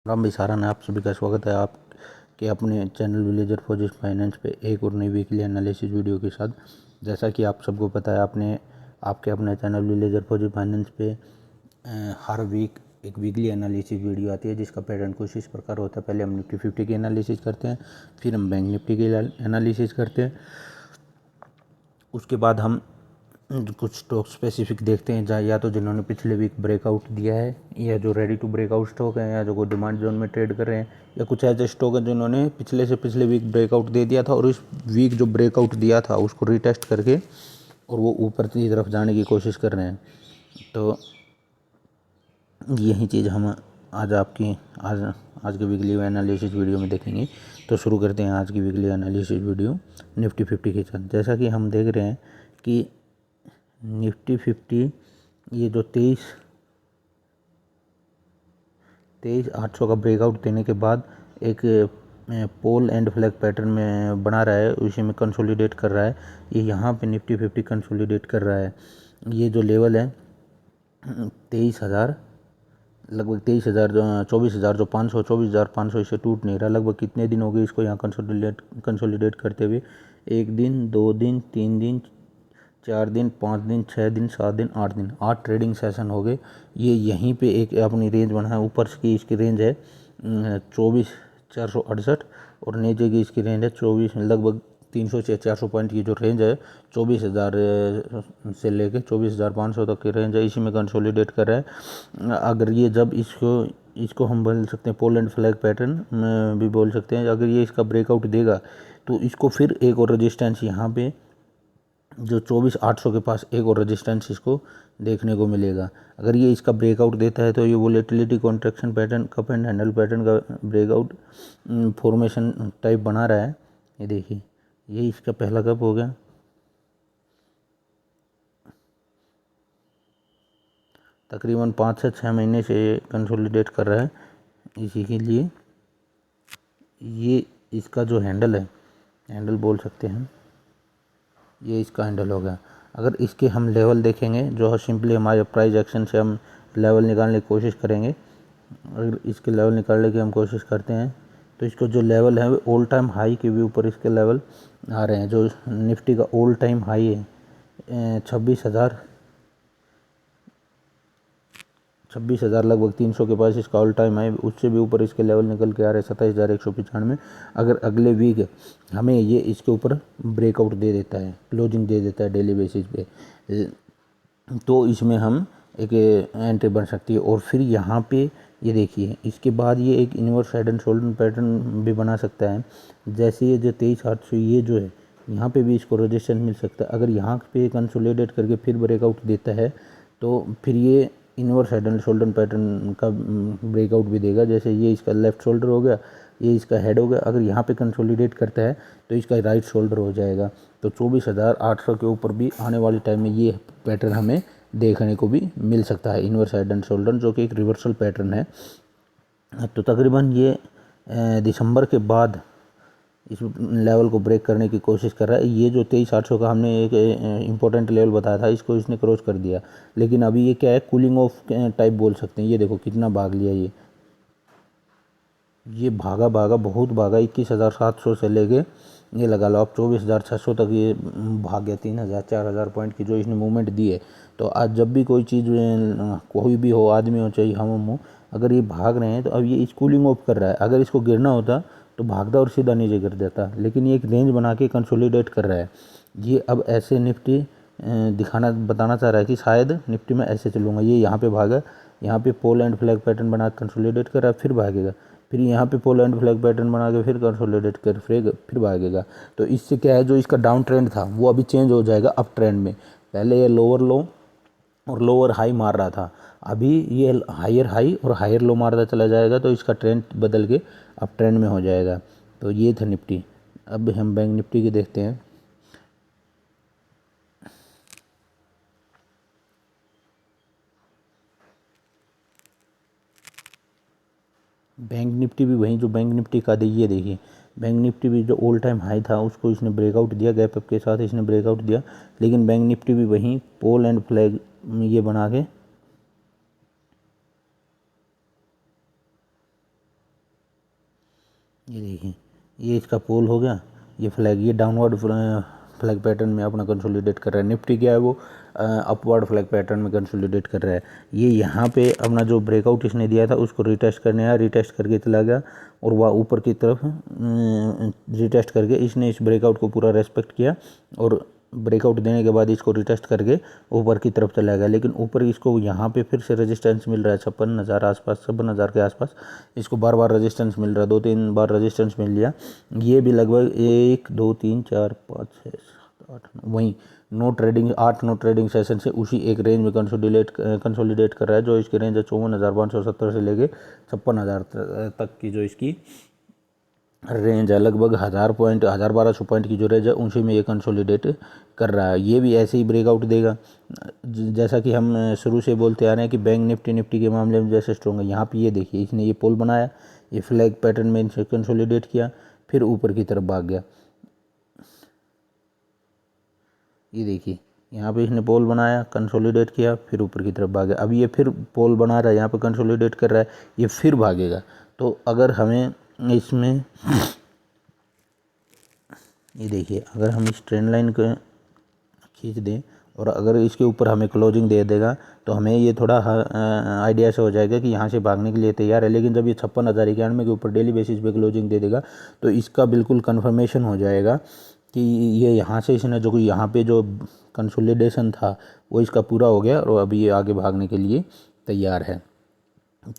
राम भाई सारा आप सभी का स्वागत है आपके अपने चैनल विलेजर फॉरेस्ट फाइनेंस पे एक और नई वीकली एनालिसिस वीडियो के साथ। जैसा कि आप सबको पता है आपके अपने चैनल विलेजर फॉरेस्ट फाइनेंस पे हर वीक एक वीकली एनालिसिस वीडियो आती है जिसका पैटर्न कुछ इस प्रकार होता है। पहले हम निफ्टी 50 की एनालिसिस करते हैं, फिर हम बैंक निफ्टी की एनालिसिस करते हैं, उसके बाद हम कुछ स्टॉक स्पेसिफिक देखते हैं या तो जिन्होंने पिछले वीक ब्रेकआउट दिया है या जो रेडी टू ब्रेकआउट स्टॉक है या जो को डिमांड जोन में ट्रेड कर रहे हैं या कुछ ऐसे स्टॉक है जिन्होंने पिछले वीक ब्रेकआउट दे दिया था और इस वीक जो ब्रेकआउट दिया था उसको रिटेस्ट करके और वो ऊपर की तरफ जाने की कोशिश कर रहे हैं। तो यही चीज़ हम आज आज के वीकली एनालिसिस वीडियो में देखेंगे। तो शुरू करते हैं आज की वीकली एनालिसिस वीडियो निफ्टी 50 के साथ। जैसा कि हम देख रहे हैं कि निफ्टी 50 ये जो 23,800 का ब्रेकआउट देने के बाद एक पोल एंड फ्लैग पैटर्न में बना रहा है, उसी में कंसोलिडेट कर रहा है। ये यहाँ पे निफ्टी 50 कंसोलिडेट कर रहा है। ये जो लेवल है 23,000 लगभग 23,000 जो 24,000 जो 500 24,500 इससे टूट नहीं रहा। लगभग कितने दिन हो गए इसको यहाँ कंसोलिडेट करते हुए? 1 दिन, 2 दिन, 3 दिन, 4 दिन, 5 दिन, 6 दिन, 7 दिन, 8 दिन, 8 ट्रेडिंग सेशन हो गए। ये यहीं पे एक अपनी रेंज बना है। ऊपर की इसकी रेंज है 24,468 और नीचे की इसकी रेंज है 24 लगभग 300 से 400 पॉइंट की जो रेंज है 24,000 से लेके 24,500 तक की रेंज है। इसी में कंसोलिडेट कर रहा है। अगर ये जब इसको हम बोल सकते हैं पोल एंड फ्लैग पैटर्न भी बोल सकते हैं। अगर ये इसका ब्रेकआउट देगा तो इसको फिर एक और रेजिस्टेंस यहाँ पे जो 24,800 के पास एक और रेजिस्टेंस इसको देखने को मिलेगा। अगर ये इसका ब्रेकआउट देता है तो ये volatility contraction pattern cup and handle pattern का ब्रेकआउट फॉर्मेशन टाइप बना रहा है। ये देखिए, ये इसका पहला कप हो गया। तकरीबन 5 से 6 महीने से कंसोलिडेट कर रहा है। इसी के लिए ये इसका जो हैंडल बोल सकते हैं, ये इसका हैंडल हो गया। अगर इसके हम लेवल देखेंगे जो सिंपली हमारे प्राइस एक्शन से हम लेवल निकालने की कोशिश करेंगे। अगर इसके लेवल निकालने की हम कोशिश करते हैं तो इसको जो लेवल है वो ऑल टाइम हाई के भी ऊपर इसके लेवल आ रहे हैं। जो निफ्टी का ऑल टाइम हाई है 26,000 लगभग 300 के पास इसका ऑल टाइम है। उससे भी ऊपर इसके लेवल निकल के आ रहे हैं 27,195। अगर अगले वीक हमें ये इसके ऊपर ब्रेकआउट दे देता है, क्लोजिंग दे देता है डेली बेसिस पे, तो इसमें हम एक एंट्री बन सकती है। और फिर यहाँ पे ये देखिए इसके बाद ये एक inverse head and shoulder pattern भी बना सकता है। जैसे ये जो 23,800 ये जो है यहाँ पे भी इसको रेजिस्टेंस मिल सकता है। अगर यहाँ पे कंसोलिडेट करके फिर ब्रेकआउट देता है तो फिर ये inverse head and shoulder pattern का ब्रेकआउट भी देगा। जैसे ये इसका लेफ्ट शोल्डर हो गया, ये इसका हेड हो गया। अगर यहाँ पे कंसोलिडेट करता है तो इसका राइट शोल्डर हो जाएगा। तो 24,800 के ऊपर भी आने वाले टाइम में ये पैटर्न हमें देखने को भी मिल सकता है, इनवर्स हेड एंड शोल्डर, जो कि एक रिवर्सल पैटर्न है। तो तकरीबन ये दिसंबर के बाद इस लेवल को ब्रेक करने की कोशिश कर रहा है। ये जो 23,800 का हमने एक इम्पोर्टेंट लेवल बताया था, इसको इसने क्रॉस कर दिया। लेकिन अभी ये क्या है, कूलिंग ऑफ टाइप बोल सकते हैं। ये देखो कितना भाग लिया ये भागा बहुत भागा। 21,700 से लेके ये लगा लो आप 24,600 तक ये भाग गया। 3,000 4,000 पॉइंट की जो इसने मूवमेंट दी है। तो आज जब भी कोई चीज़ कोई भी हो, आदमी हो चाहे हम हो, अगर ये भाग रहे हैं तो अब ये कूलिंग ऑफ कर रहा है। अगर इसको गिरना होता तो भागता और सीधा नीचे गिर जाता, लेकिन ये एक रेंज बना के कंसोलिडेट कर रहा है। ये अब ऐसे निफ्टी बताना चाह रहा है कि शायद निफ्टी में ऐसे चलूँगा। ये यहाँ पे भागा, यहाँ पे पोल एंड फ्लैग पैटर्न बना कंसोलिडेट कर रहा है, फिर भागेगा, फिर यहाँ पे पोल एंड फ्लैग पैटर्न बना के फिर कंसोलिडेट कर फिर भागेगा। तो इससे क्या है, जो इसका डाउन ट्रेंड था वो अभी चेंज हो जाएगा अप ट्रेंड में। पहले ये लोअर लो और लोअर हाई मार रहा था, अभी ये हायर हाई और हायर लो मारता चला जाएगा। तो इसका ट्रेंड बदल के अप ट्रेंड में हो जाएगा। तो ये था निफ्टी। अब हम बैंक निफ्टी के देखते हैं। बैंक निफ्टी भी वहीं जो बैंक निफ्टी का ये देखिए, बैंक निफ्टी भी जो ऑल टाइम हाई था उसको इसने ब्रेकआउट दिया, गैप अप के साथ इसने ब्रेकआउट दिया। लेकिन बैंक निफ्टी भी वहीं पोल एंड फ्लैग ये बना के ये देखिए, ये इसका पोल हो गया, ये फ्लैग, ये डाउनवर्ड फ्लैग पैटर्न में अपना कंसोलिडेट कर रहा है। निफ्टी क्या है वो अपवर्ड फ्लैग पैटर्न में कंसोलिडेट कर रहा है। ये यहाँ पे अपना जो ब्रेकआउट इसने दिया था उसको रिटेस्ट करने आया, रिटेस्ट करके चला गया और वह ऊपर की तरफ रिटेस्ट करके इसने इस ब्रेकआउट को पूरा रेस्पेक्ट किया और ब्रेकआउट देने के बाद इसको रिटेस्ट करके ऊपर की तरफ चला गया। लेकिन ऊपर इसको यहाँ पे फिर से रेजिस्टेंस मिल रहा है 56,000 आसपास, 56,000 के आसपास इसको बार बार रेजिस्टेंस मिल रहा है, 2-3 बार रेजिस्टेंस मिल लिया। ये भी लगभग 1 2 3 4 5 6 7 8 वहीं 8 नो ट्रेडिंग सेशन से उसी एक रेंज में कंसोलिडेट कर रहा है, जो इसकी रेंज है 54,570 से लेके 56,000 तक की जो इसकी रेंज है। लगभग 1,1200 पॉइंट की जो रेंज है उसी में ये कंसोलिडेट कर रहा है। ये भी ऐसे ही ब्रेकआउट देगा, जैसा कि हम शुरू से बोलते आ रहे हैं कि बैंक निफ्टी के मामले में जैसे स्ट्रॉन्ग है। यहाँ पे ये देखिए, इसने ये पोल बनाया, ये फ्लैग पैटर्न में इनसे कंसोलिडेट किया, फिर ऊपर की तरफ भाग गया। ये देखिए, यहाँ पे इसने पोल बनाया, कंसोलिडेट किया, फिर ऊपर की तरफ भागा। अब ये फिर पोल बना रहा है, यहाँ पे कंसोलिडेट कर रहा है, ये फिर भागेगा। तो अगर हमें इसमें ये देखिए, अगर हम इस ट्रेंड लाइन को खींच दें और अगर इसके ऊपर हमें क्लोजिंग दे देगा तो हमें ये थोड़ा आइडिया से हो जाएगा कि यहाँ से भागने के लिए तैयार है। लेकिन जब ये 56,091 के ऊपर डेली बेसिस पे क्लोजिंग दे देगा तो इसका बिल्कुल कन्फर्मेशन हो जाएगा कि ये यहाँ से इसने जो यहाँ पे जो कंसोलिडेशन था वो इसका पूरा हो गया और अभी ये आगे भागने के लिए तैयार है।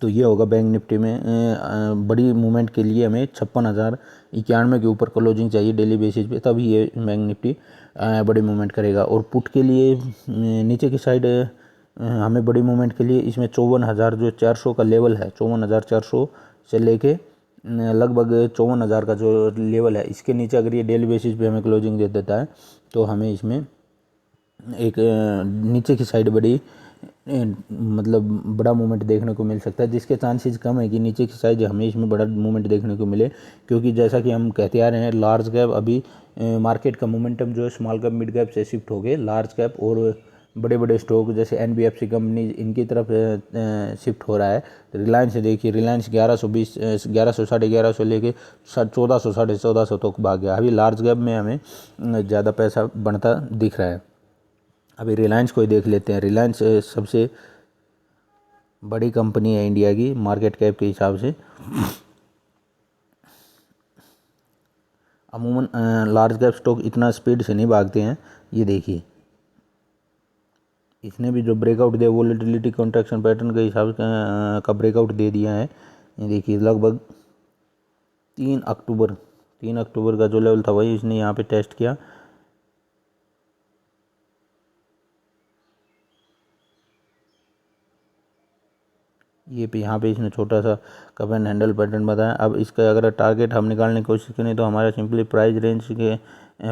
तो ये होगा बैंक निफ्टी में बड़ी मूवमेंट के लिए हमें 56,091 के ऊपर क्लोजिंग चाहिए डेली बेसिस पे, तभी ये बैंक निफ्टी बड़ी मूवमेंट करेगा। और पुट के लिए नीचे की साइड हमें बड़ी मूवमेंट के लिए इसमें 54,400 का लेवल है, 54,400 से लेके लगभग 54,000 का जो लेवल है, इसके नीचे अगर ये डेली बेसिस पे हमें क्लोजिंग दे देता है तो हमें इसमें एक नीचे की साइड मतलब बड़ा मूवमेंट देखने को मिल सकता है, जिसके चांसेस कम है कि नीचे की साइड हमें इसमें बड़ा मूवमेंट देखने को मिले। क्योंकि जैसा कि हम कहते आ रहे हैं, लार्ज कैप अभी मार्केट का मोमेंटम जो है स्मॉल कैप मिड कैप से शिफ्ट हो गए लार्ज कैप और बड़े बड़े स्टॉक जैसे NBFC कंपनी इनकी तरफ शिफ्ट हो रहा है। रिलायंस देखिए, रिलायंस 1120 1100 1150 लेके 1400 1450 तक भाग गया। अभी लार्ज कैप में हमें ज़्यादा पैसा बढ़ता दिख रहा है। अभी रिलायंस को ही देख लेते हैं। रिलायंस सबसे बड़ी कंपनी है इंडिया की मार्केट कैप के हिसाब से। अमूमन लार्ज कैप स्टॉक इतना स्पीड से नहीं भागते हैं। ये देखिए, इसने भी जो ब्रेकआउट दिया वोलेटिलिटी कॉन्ट्रैक्शन पैटर्न के हिसाब का ब्रेकआउट दे दिया है। ये देखिए, लगभग 3 अक्टूबर का जो लेवल था वही इसने यहाँ पे टेस्ट किया। ये पे यहाँ पे इसने छोटा सा कप एंड हैंडल पैटर्न बताया। अब इसका अगर टारगेट हम निकालने की कोशिश करें तो हमारा सिंपली प्राइस रेंज के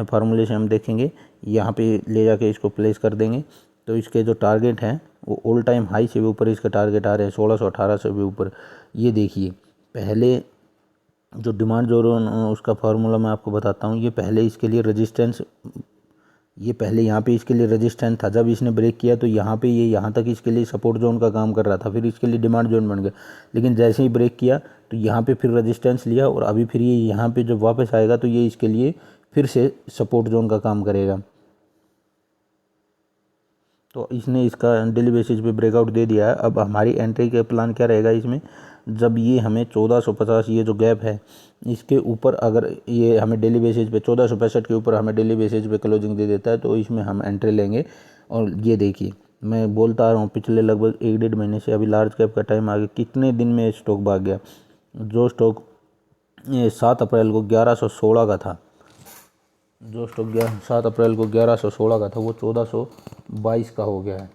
फार्मूले से हम देखेंगे, यहाँ पे ले जाके इसको प्लेस कर देंगे तो इसके जो टारगेट हैं वो ऑल टाइम हाई से भी ऊपर इसके टारगेट आ रहे हैं, 1618 से भी ऊपर। ये देखिए, पहले जो डिमांड जोन उसका फार्मूला मैं आपको बताता हूँ। ये पहले इसके लिए रेजिस्टेंस, ये पहले यहाँ पे इसके लिए रेजिस्टेंस था, जब इसने ब्रेक किया तो यहाँ पे ये यहाँ तक इसके लिए सपोर्ट जोन का काम कर रहा था, फिर इसके लिए डिमांड जोन बन गया। लेकिन जैसे ही ब्रेक किया तो यहाँ पे फिर रेजिस्टेंस लिया और अभी फिर ये यहाँ पे जब वापस आएगा तो ये इसके लिए फिर से सपोर्ट जोन का काम करेगा। तो इसने इसका डेली बेसिस पे ब्रेकआउट दे दिया है। अब हमारी एंट्री का प्लान क्या रहेगा इसमें, जब ये हमें 1450 ये जो गैप है इसके ऊपर अगर ये हमें डेली बेसिस पे 1465 के ऊपर हमें डेली बेसिस पे क्लोजिंग दे देता है तो इसमें हम एंट्री लेंगे। और ये देखिए, मैं बोलता आ रहा हूँ पिछले लगभग 1-1.5 महीने से, अभी लार्ज कैप का टाइम आ गया, कितने दिन में स्टॉक भाग गया। जो स्टॉक 7 अप्रैल को 1116 का था, जो स्टॉक 7 अप्रैल को 1116 का था वो 1422 का हो गया है।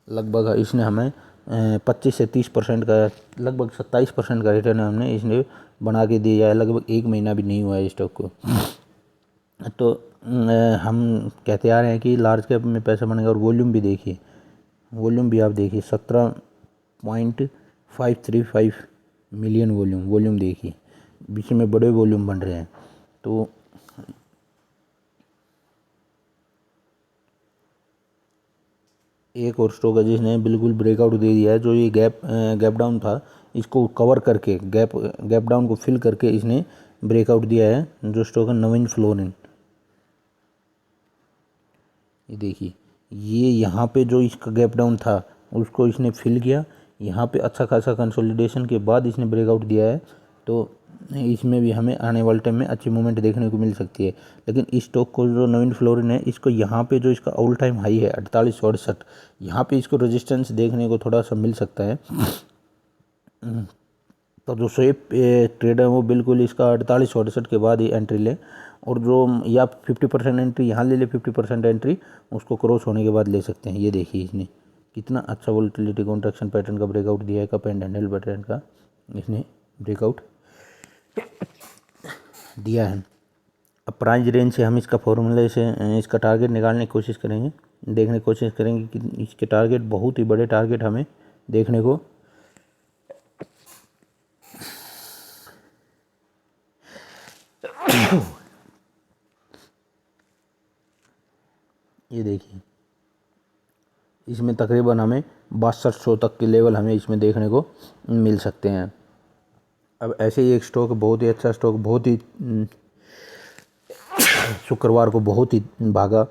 लगभग इसने हमें 25 से 30% का, लगभग 27% का रिटर्न हमने इसने बना के दिया है। लगभग 1 महीना भी नहीं हुआ है स्टॉक को। तो हम कहते आ रहे हैं कि लार्ज कैप में पैसा बनेगा। और वॉल्यूम भी देखिए, वॉल्यूम भी आप देखिए, 17.535 मिलियन वॉल्यूम देखिए, बीच में बड़े वॉल्यूम बन रहे हैं। तो एक और स्टॉक है जिसने बिल्कुल ब्रेकआउट दे दिया है। जो ये गैप डाउन था, इसको कवर करके गैप डाउन को फिल करके इसने ब्रेकआउट दिया है। जो स्टॉक है नवीन फ्लोरिन, ये देखिए, ये यहाँ पे जो इसका गैप डाउन था उसको इसने फिल किया। यहाँ पे अच्छा खासा कंसोलिडेशन के बाद इसने ब्रेकआउट दिया है। तो इसमें भी हमें आने वाले टाइम में अच्छी मूवमेंट देखने को मिल सकती है। लेकिन इस स्टॉक को जो नवीन फ्लोरिन है, इसको यहाँ पे जो इसका ऑल टाइम हाई है 4868, यहाँ पे इसको रेजिस्टेंस देखने को थोड़ा सा मिल सकता है। तो जो स्वेप ट्रेड है वो बिल्कुल इसका 4868 के बाद ही एंट्री ले, और जो या 50% एंट्री यहाँ ले ले, 50% एंट्री उसको क्रॉस होने के बाद ले सकते हैं। ये देखिए इसने कितना अच्छा वोलेटिलिटी कॉन्ट्रैक्शन पैटर्न का ब्रेकआउट दिया है, कप एंड हैंडल पैटर्न का इसने ब्रेकआउट दिया है। अब प्राइस रेंज से हम इसका फॉर्मूले से इसका टारगेट निकालने की कोशिश करेंगे, देखने की कोशिश करेंगे कि इसके टारगेट बहुत ही बड़े टारगेट हमें देखने को ये देखिए, इसमें तकरीबन हमें 6200 तक के लेवल हमें इसमें देखने को मिल सकते हैं। अब ऐसे ही एक स्टॉक, बहुत ही अच्छा स्टॉक, बहुत ही शुक्रवार को बहुत ही भागा,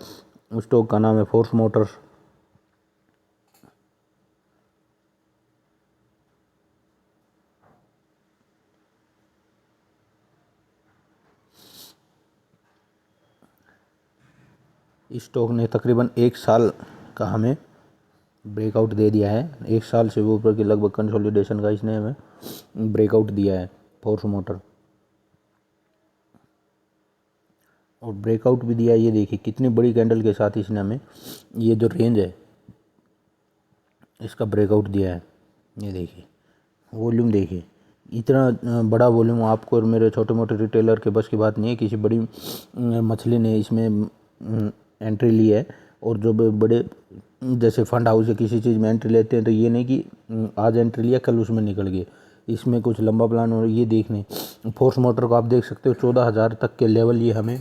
उस स्टॉक का नाम है फोर्स मोटर्स। इस स्टॉक ने तकरीबन 1 साल का हमें ब्रेकआउट दे दिया है। 1 साल से ऊपर के लगभग कंसोलिडेशन का इसने हमें ब्रेकआउट दिया है, फोर्स मोटर, और ब्रेकआउट भी दिया है। ये देखिए कितनी बड़ी कैंडल के साथ इसने हमें ये जो रेंज है इसका ब्रेकआउट दिया है। ये देखिए, वॉल्यूम देखिए, इतना बड़ा वॉल्यूम आपको और मेरे छोटे मोटे रिटेलर के बस की बात नहीं है। किसी बड़ी मछली ने इसमें एंट्री ली है, और जो बड़े जैसे फंड हाउस या किसी चीज़ में एंट्री लेते हैं, तो ये नहीं कि आज एंट्री लिया कल उसमें निकल गए, इसमें कुछ लंबा प्लान। और ये देखने फोर्स मोटर को आप देख सकते हो 14,000 तक के लेवल ये हमें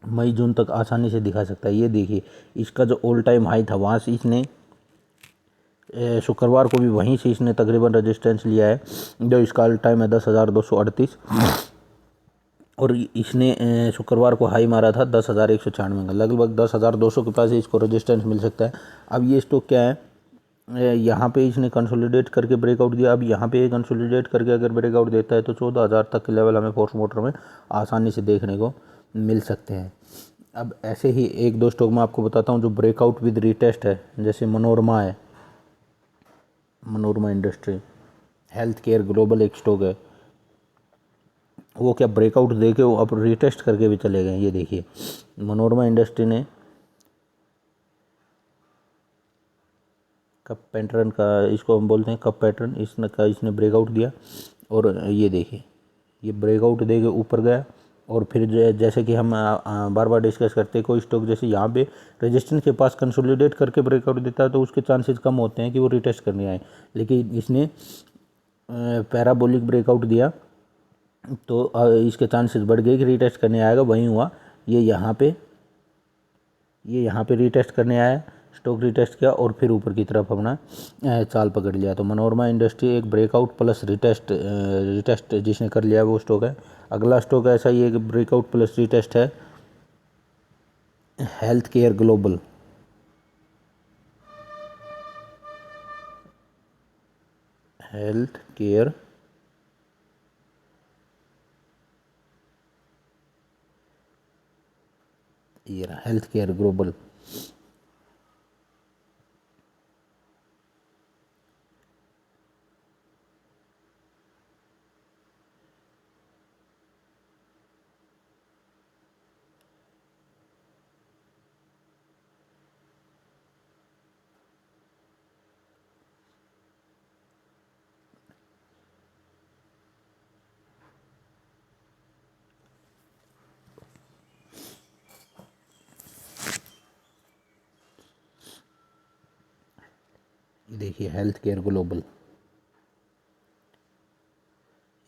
मई जून तक आसानी से दिखा सकता है। ये देखिए, इसका जो ऑल टाइम हाई था वहाँ से इसने शुक्रवार को भी वहीं से इसने तकरीबन रेजिस्टेंस लिया है। जो इसका ऑल टाइम है 10,238, और इसने शुक्रवार को हाई मारा था 10,196 का, लगभग 10,200 के पास इसको रेजिस्टेंस मिल सकता है। अब ये स्टॉक क्या है, यहाँ पे इसने कंसोलिडेट करके ब्रेकआउट दिया। अब यहाँ पे कंसोलिडेट करके अगर ब्रेकआउट देता है तो 14,000 तक के लेवल हमें फोर्स मोटर में आसानी से देखने को मिल सकते हैं। अब ऐसे ही एक दो स्टॉक मैं आपको बताता हूँ जो ब्रेकआउट विद रीटेस्ट है। जैसे मनोरमा है, Manorama industry, health care global एक स्टॉक है, वो क्या ब्रेकआउट दे के वो अब रीटेस्ट करके भी चले गए। ये देखिए, मनोरमा इंडस्ट्री ने कप पैटर्न का, इसको हम बोलते हैं कप पैटर्न, इसने ब्रेकआउट दिया, और ये देखिए ये ब्रेकआउट दे के ऊपर गया। और फिर जैसे कि हम बार बार डिस्कस करते हैं, कोई स्टॉक जैसे यहाँ पे रेजिस्टेंस के पास कंसोलिडेट करके ब्रेकआउट देता है तो उसके चांसेस कम होते हैं कि वो रिटेस्ट करने आए। लेकिन इसने पैराबोलिक ब्रेकआउट दिया तो इसके चांसेस बढ़ गए कि रीटेस्ट करने आएगा। वहीं हुआ, ये यहाँ पे रीटेस्ट करने आया, स्टॉक रीटेस्ट किया और फिर ऊपर की तरफ अपना चाल पकड़ लिया। तो मनोरमा इंडस्ट्री एक ब्रेकआउट प्लस रिटेस्ट जिसने कर लिया वो स्टॉक है। अगला स्टॉक ऐसा ही एक ब्रेकआउट प्लस रिटेस्ट है, health care global. Health care health care global, ये देखिए हेल्थ केयर ग्लोबल,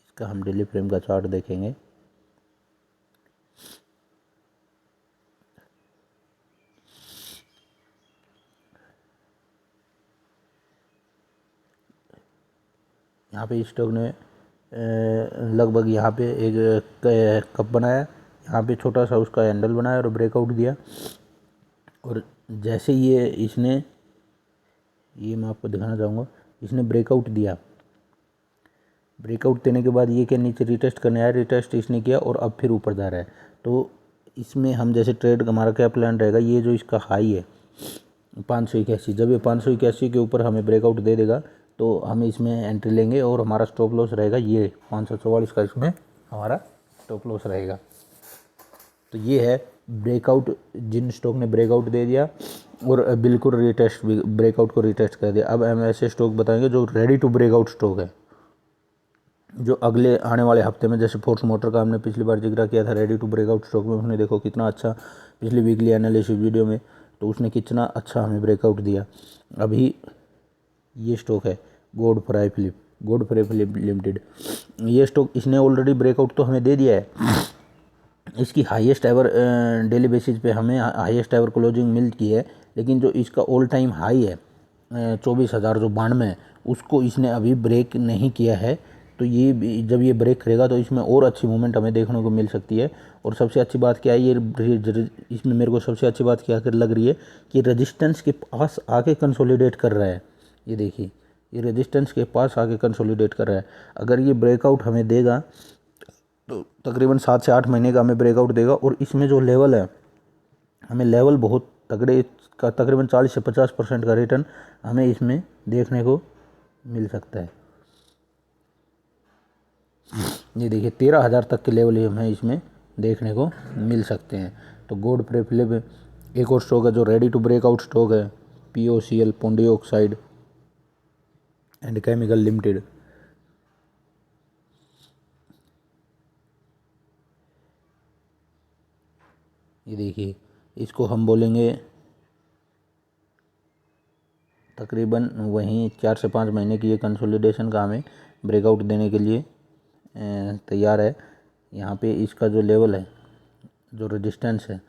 इसका हम डेली फ्रेम का चार्ट देखेंगे। यहाँ पे स्टॉक ने लगभग यहाँ पे एक कप बनाया, यहाँ पे छोटा सा उसका हैंडल बनाया और ब्रेकआउट दिया। और जैसे ये मैं आपको दिखाना चाहूँगा, इसने ब्रेकआउट दिया। ब्रेकआउट देने के बाद ये क्या नीचे रिटेस्ट करने आया, रिटेस्ट इसने किया और अब फिर ऊपर जा रहा है। तो इसमें हम जैसे ट्रेड हमारा क्या प्लान रहेगा, ये जो इसका हाई है 581, जब ये 581 के ऊपर हमें ब्रेकआउट दे देगा तो हम इसमें एंट्री लेंगे और हमारा स्टॉप लॉस रहेगा ये 544 का, इसमें हमारा स्टॉप लॉस रहेगा। तो ये है ब्रेकआउट, जिन स्टॉक ने ब्रेकआउट दे दिया और बिल्कुल रिटेस्ट ब्रेकआउट को रिटेस्ट कर दिया। अब हम ऐसे स्टॉक बताएंगे जो रेडी टू ब्रेकआउट स्टॉक है, जो अगले आने वाले हफ्ते में, जैसे फोर्स मोटर का हमने पिछली बार जिक्र किया था रेडी टू ब्रेकआउट स्टॉक में, उसने देखो कितना अच्छा पिछली वीकली एनालिसिस वीडियो में, तो उसने कितना अच्छा हमें ब्रेकआउट दिया। अभी ये स्टॉक है गोडफ्राई फिलिप लिमिटेड, ये स्टॉक इसने ऑलरेडी ब्रेकआउट तो हमें दे दिया है। इसकी हाईएस्ट एवर डेली बेसिस पे हमें हाईएस्ट एवर क्लोजिंग मिल की है, लेकिन जो इसका ऑल टाइम हाई है 24,000 जो 92 है, उसको इसने अभी ब्रेक नहीं किया है। तो ये जब ये ब्रेक करेगा तो इसमें और अच्छी मूवमेंट हमें देखने को मिल सकती है। और सबसे अच्छी बात क्या है, इसमें मेरे को सबसे अच्छी बात क्या कर लग रही है कि रेजिस्टेंस के पास आके कंसोलिडेट कर रहा है। ये देखिए, ये रेजिस्टेंस के पास आके कंसोलिडेट कर रहा है। अगर ये ब्रेकआउट हमें देगा तो तकरीबन 7 से 8 महीने का हमें ब्रेकआउट देगा। और इसमें जो लेवल है, हमें लेवल बहुत तगड़े का, तकरीबन 40 से 50% का रिटर्न हमें इसमें देखने को मिल सकता है। ये देखिए 13,000 तक के लेवल हमें इसमें देखने को मिल सकते हैं। तो गोडफ्राई फिलिप एक और स्टॉक है जो रेडी टू ब्रेकआउट स्टॉक है, POCL Pondi oxide and chemical limited. ये देखिए, इसको हम बोलेंगे तकरीबन वहीं 4 से 5 महीने की ये कंसोलिडेशन का हमें ब्रेकआउट देने के लिए तैयार है। यहाँ पे इसका जो लेवल है, जो रेजिस्टेंस है,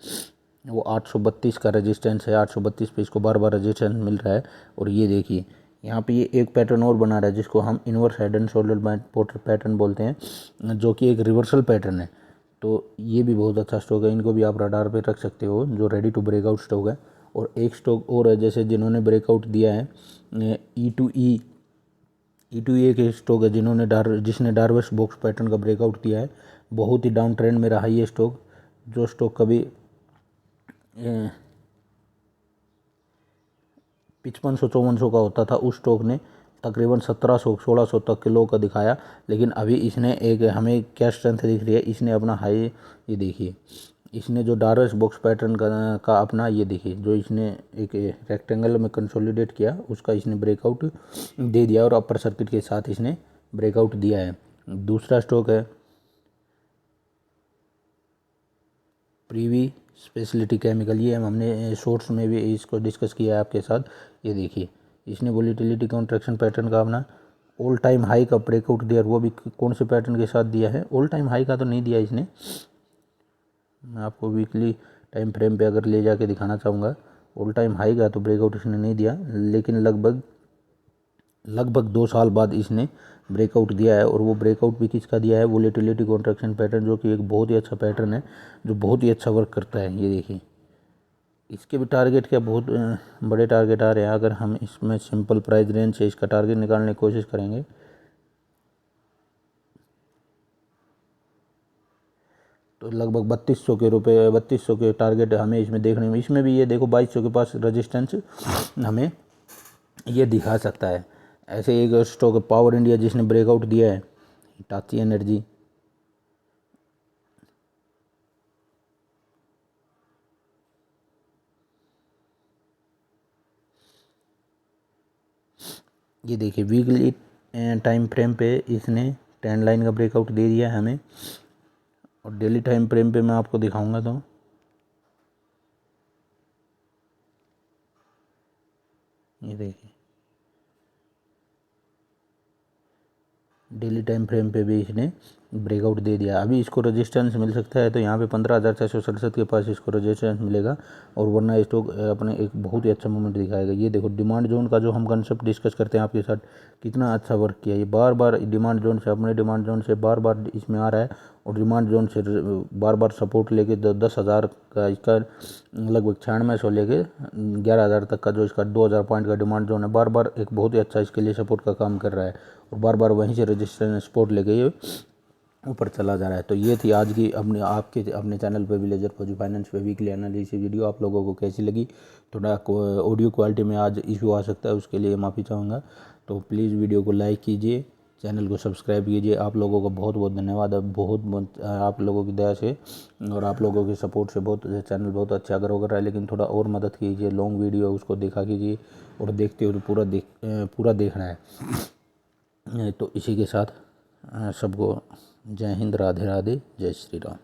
वो 832 का रेजिस्टेंस है। 832 पे इसको बार बार रेजिस्टेंस मिल रहा है। और ये देखिए यहाँ पे ये एक पैटर्न और बना रहा है जिसको हम inverse head and shoulder pattern बोलते हैं, जो कि एक रिवर्सल पैटर्न है। तो ये भी बहुत अच्छा स्टॉक है, इनको भी आप रडार पे रख सकते हो, जो रेडी टू ब्रेकआउट स्टॉक है। और एक स्टॉक और है जैसे जिन्होंने ब्रेकआउट दिया है, E2E एक स्टॉक है जिसने डार्विश बॉक्स पैटर्न का ब्रेकआउट दिया है। बहुत ही डाउन ट्रेंड में रहा ये स्टॉक, जो स्टॉक कभी 5500-5400 का होता था, उस स्टॉक ने तकरीबन 1700-1600 तक के लो का दिखाया। लेकिन अभी इसने एक, हमें क्या स्ट्रेंथ दिख रही है, इसने अपना हाई, ये देखिए, इसने जो डार्विश बॉक्स पैटर्न का अपना, ये देखिए, जो इसने एक रेक्टेंगल में कंसोलिडेट किया, उसका इसने ब्रेकआउट दे दिया और अपर सर्किट के साथ इसने ब्रेकआउट दिया है। दूसरा स्टॉक है प्रीवी स्पेशलिटी केमिकल, ये हमने शॉर्ट्स में भी इसको डिस्कस किया है आपके साथ। ये देखिए, इसने वोलेटिलिटी कॉन्ट्रैक्शन पैटर्न का अपना ऑल टाइम हाई का ब्रेकआउट दिया, और वो भी कौन से पैटर्न के साथ दिया है, ऑल टाइम हाई का तो नहीं दिया इसने, मैं आपको वीकली टाइम फ्रेम पे अगर ले जाके दिखाना चाहूँगा। ऑल टाइम हाई का तो ब्रेकआउट इसने नहीं दिया, लेकिन लगभग 2 साल बाद इसने ब्रेकआउट दिया है। और वो ब्रेकआउट भी किसका दिया है, वोलेटिलिटी कॉन्ट्रैक्शन पैटर्न, जो कि एक बहुत ही अच्छा पैटर्न है, जो बहुत ही अच्छा वर्क करता है। ये देखिए, इसके भी टारगेट क्या बहुत बड़े टारगेट आ रहे हैं। अगर हम इसमें सिंपल प्राइस रेंज से इसका टारगेट निकालने की कोशिश करेंगे तो लगभग 3200 के टारगेट हमें इसमें देखने में, इसमें भी ये देखो 2200 के पास रेजिस्टेंस हमें ये दिखा सकता है। ऐसे एक स्टॉक है पावर इंडिया, जिसने ब्रेकआउट दिया है, हिटाची एनर्जी। ये देखिए वीकली टाइम फ्रेम पे इसने ट्रेंड लाइन का ब्रेकआउट दे दिया है हमें। और डेली टाइम फ्रेम पे मैं आपको दिखाऊंगा तो ये देखिए, डेली टाइम फ्रेम पे भी इसने ब्रेकआउट दे दिया। अभी इसको रेजिस्टेंस मिल सकता है, तो यहाँ पे 15,667 के पास इसको रेजिस्टेंस मिलेगा, और वरना स्टॉक अपने एक बहुत ही अच्छा मूवमेंट दिखाएगा। ये देखो डिमांड जोन का जो हम कंसेप्ट डिस्कस करते हैं आपके साथ, कितना अच्छा वर्क किया। ये बार बार डिमांड जोन से, अपने डिमांड जोन से बार बार इसमें आ रहा है, और डिमांड जोन से बार बार सपोर्ट लेके 10,000 का इसका लगभग 9600 लेके 11,000 तक का जो इसका 2,000 पॉइंट का डिमांड जोन है, बार बार एक बहुत ही अच्छा इसके लिए सपोर्ट का काम कर रहा है, और बार बार वहीं से रजिस्ट्रेशन सपोर्ट लेके ये ऊपर चला जा रहा है। तो ये थी आज की अपने चैनल पे विलेजर फौजी फाइनेंस पे वीकली एनालिसिस वीडियो। आप लोगों को कैसी लगी? थोड़ा ऑडियो क्वालिटी में आज इशू आ सकता है, उसके लिए माफ़ी चाहूँगा। तो प्लीज़ वीडियो को लाइक कीजिए, चैनल को सब्सक्राइब कीजिए। आप लोगों को बहुत बहुत धन्यवाद। बहुत आप लोगों की दया से और आप लोगों के सपोर्ट से बहुत चैनल बहुत अच्छा ग्रो कर रहा है, लेकिन थोड़ा और मदद कीजिए। लॉन्ग वीडियो है उसको देखा कीजिए, और देखते हो तो पूरा देखना है। तो इसी के साथ सबको जय हिंद, राधे राधे, जय श्री राम।